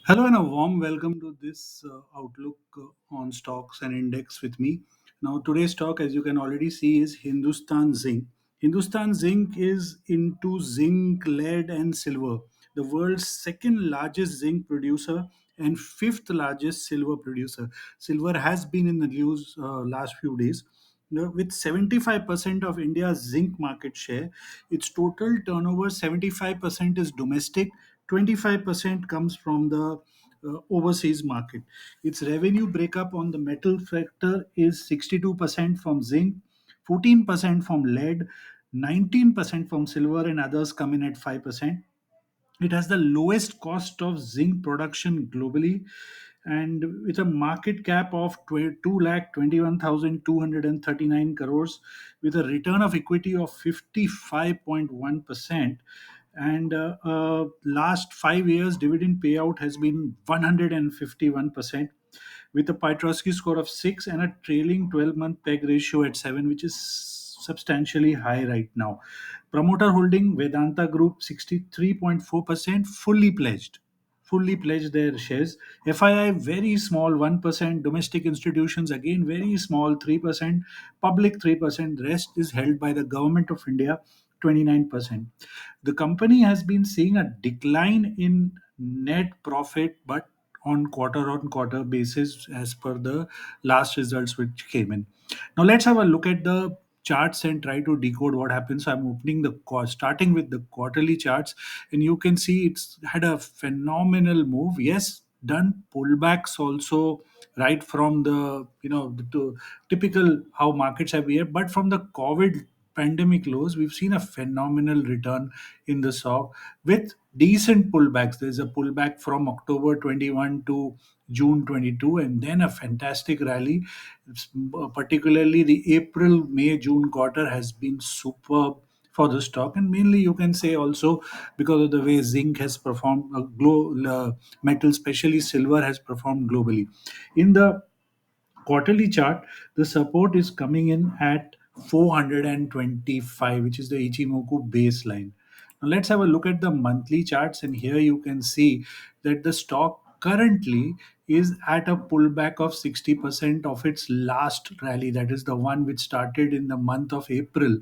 Hello and a warm welcome to this outlook on stocks and index with me. Now, today's stock, as you can already see, is Hindustan Zinc. Hindustan Zinc is into zinc, lead, and silver, the world's second largest zinc producer and fifth largest silver producer. Silver has been in the news last few days. Now, with 75% of India's zinc market share, its total turnover 75% is domestic, 25% comes from the overseas market. Its revenue breakup on the metal sector is 62% from zinc, 14% from lead, 19% from silver, and others come in at 5%. It has the lowest cost of zinc production globally, and with a market cap of 2,21,239 crores, with a return of equity of 55.1%. And last 5 years, dividend payout has been 151%, with a Piotrowski score of 6 and a trailing 12-month peg ratio at 7, which is substantially high right now. Promoter holding Vedanta Group 63.4%, fully pledged their shares. FII very small 1%, domestic institutions again very small 3%, public 3%, rest is held by the government of India 29%. The company has been seeing a decline in net profit, but on quarter basis as per the last results which came in. Now let's have a look at the charts and try to decode what happens. So I'm opening starting with the quarterly charts, and you can see it's had a phenomenal move. Yes, done pullbacks also, right from the typical how markets have behaved, but from the COVID pandemic lows, we've seen a phenomenal return in the stock with decent pullbacks. There's a pullback from October 21 to June 22, and then a fantastic rally. Particularly the April, May, June quarter has been superb for the stock, and mainly you can say also because of the way zinc has performed, metal, especially silver, has performed globally. In the quarterly chart, the support is coming in at 425, which is the Ichimoku baseline. Now let's have a look at the monthly charts, and here you can see that the stock currently is at a pullback of 60% of its last rally. That is the one which started in the month of April,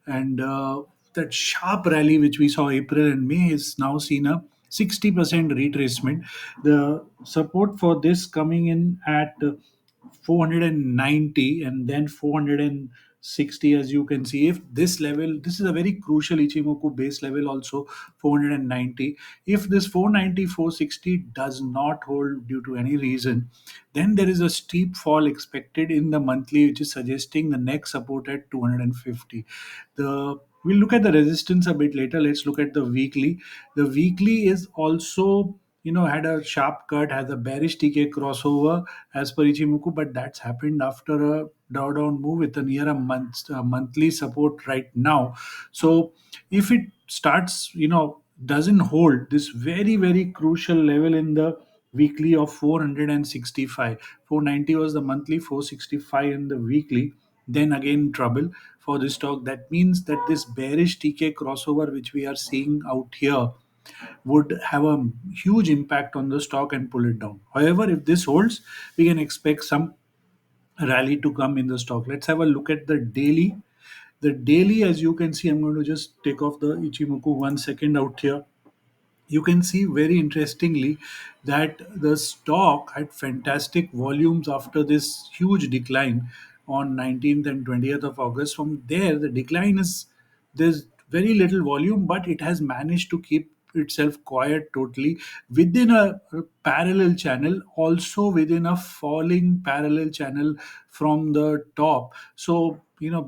and that sharp rally which we saw April and May is now seen a 60% retracement. The support for this coming in at 490 and then 460. As you can see, if this level, this is a very crucial Ichimoku base level also, 490. If this 490 460 does not hold due to any reason, then there is a steep fall expected in the monthly, which is suggesting the next support at 250. The We'll look at the resistance a bit later. Let's look at the weekly. The weekly is also, had a sharp cut, has a bearish TK crossover as per Ichimoku, but that's happened after a drawdown move with a near a monthly support right now. So if it starts, doesn't hold this very, very crucial level in the weekly of 465, 490 was the monthly, 465 in the weekly, then again trouble for this stock. That means that this bearish TK crossover which we are seeing out here would have a huge impact on the stock and pull it down. However, if this holds, we can expect some rally to come in the stock. Let's have a look at the daily. The daily, as you can see, I'm going to just take off the Ichimoku 1 second out here. You can see very interestingly that the stock had fantastic volumes after this huge decline on 19th and 20th of August. From there, the decline is, there's very little volume, but it has managed to keep itself quiet totally within a parallel channel, also within a falling parallel channel from the top. So,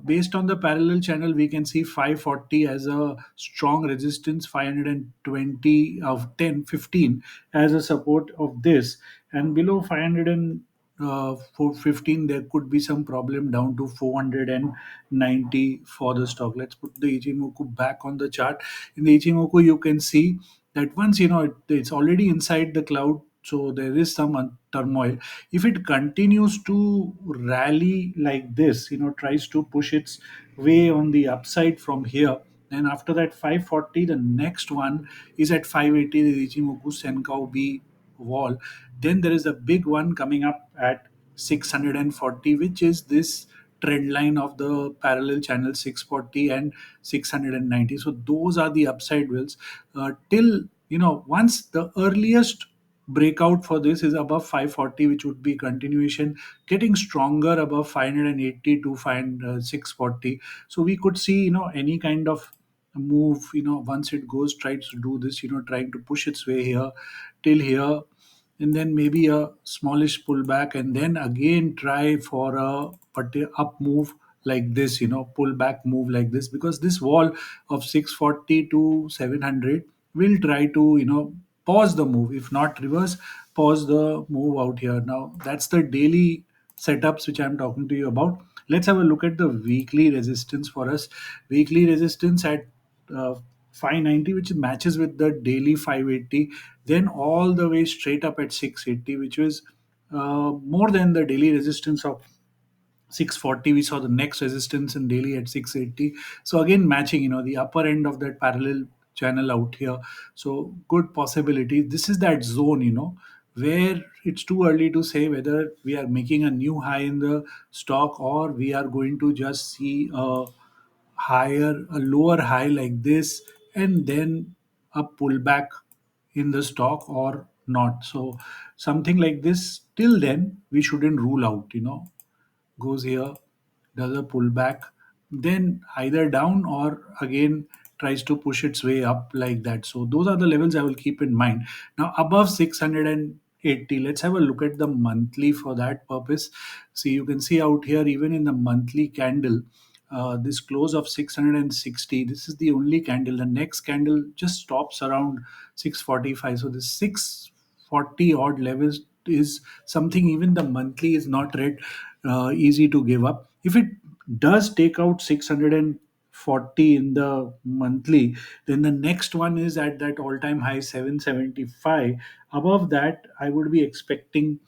based on the parallel channel, we can see 540 as a strong resistance, 520 of 10 15 as a support of this, and below 500 and 415 there could be some problem down to 490 for the stock. Let's put the Ichimoku back on the chart. In the Ichimoku, you can see that once it's already inside the cloud, so there is some turmoil. If it continues to rally like this, tries to push its way on the upside from here, then after that 540, the next one is at 580, the Ichimoku Senkau B wall. Then there is a big one coming up at 640, which is this trend line of the parallel channel 640 and 690. So those are the upside wills till, once the earliest breakout for this is above 540, which would be continuation getting stronger above 580 to 640. So we could see, any kind of move, once it goes tries to do this, trying to push its way here till here, and then maybe a smallish pullback, and then again try for a up move like this, pullback move like this, because this wall of 640 to 700 will try to, pause the move, if not reverse, pause the move out here. Now that's the daily setups which I'm talking to you about. Let's have a look at the weekly resistance for us. Weekly resistance at uh, 590, which matches with the daily 580, then all the way straight up at 680, which was more than the daily resistance of 640. We saw the next resistance in daily at 680. So again matching, the upper end of that parallel channel out here. So good possibility. This is that zone, where it's too early to say whether we are making a new high in the stock, or we are going to just see a lower high like this, and then a pullback in the stock or not. So something like this, till then we shouldn't rule out, goes here, does a pullback, then either down or again tries to push its way up like that. So those are the levels I will keep in mind. Now above 680, let's have a look at the monthly for that purpose. See, you can see out here, even in the monthly candle, this close of 660, this is the only candle. The next candle just stops around 645. So this 640 odd levels is something even the monthly is not read easy to give up. If it does take out 640 in the monthly, then the next one is at that all-time high 775. Above that, I would be expecting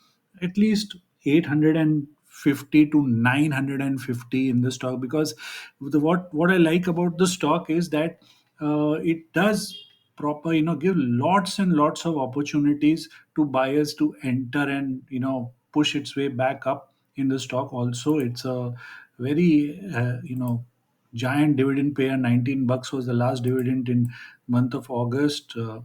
at least 850 to 950 in the stock, because what I like about the stock is that it does proper, give lots and lots of opportunities to buyers to enter and, push its way back up in the stock. Also, it's a very giant dividend payer. 19 bucks was the last dividend in month of August. A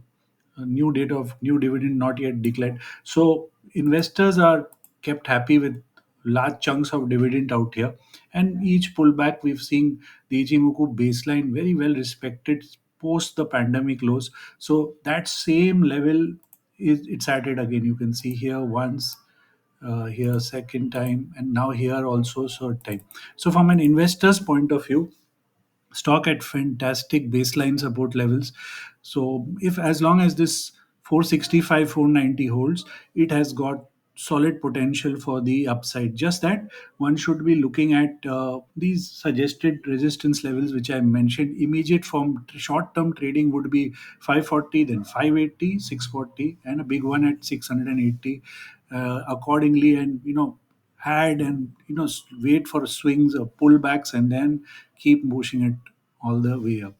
new date of new dividend not yet declared. So investors are kept happy with large chunks of dividend out here. And each pullback we've seen the Ichimoku baseline very well respected post the pandemic lows. So that same level is it's at it again. You can see here once, here second time, and now here also third time. So from an investor's point of view, stock at fantastic baseline support levels. So if, as long as this 465 490 holds, it has got solid potential for the upside. Just that one should be looking at these suggested resistance levels which I mentioned. Immediate from short term trading would be 540, then 580, 640, and a big one at 680 accordingly. And add and wait for swings or pullbacks, and then keep pushing it all the way up.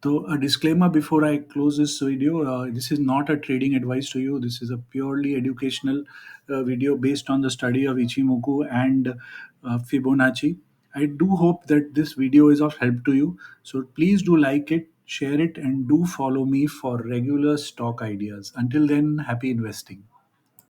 So a disclaimer before I close this video: this is not a trading advice to you. This is a purely educational video based on the study of Ichimoku and Fibonacci. I do hope that this video is of help to you. So please do like it, share it, and do follow me for regular stock ideas. Until then, happy investing.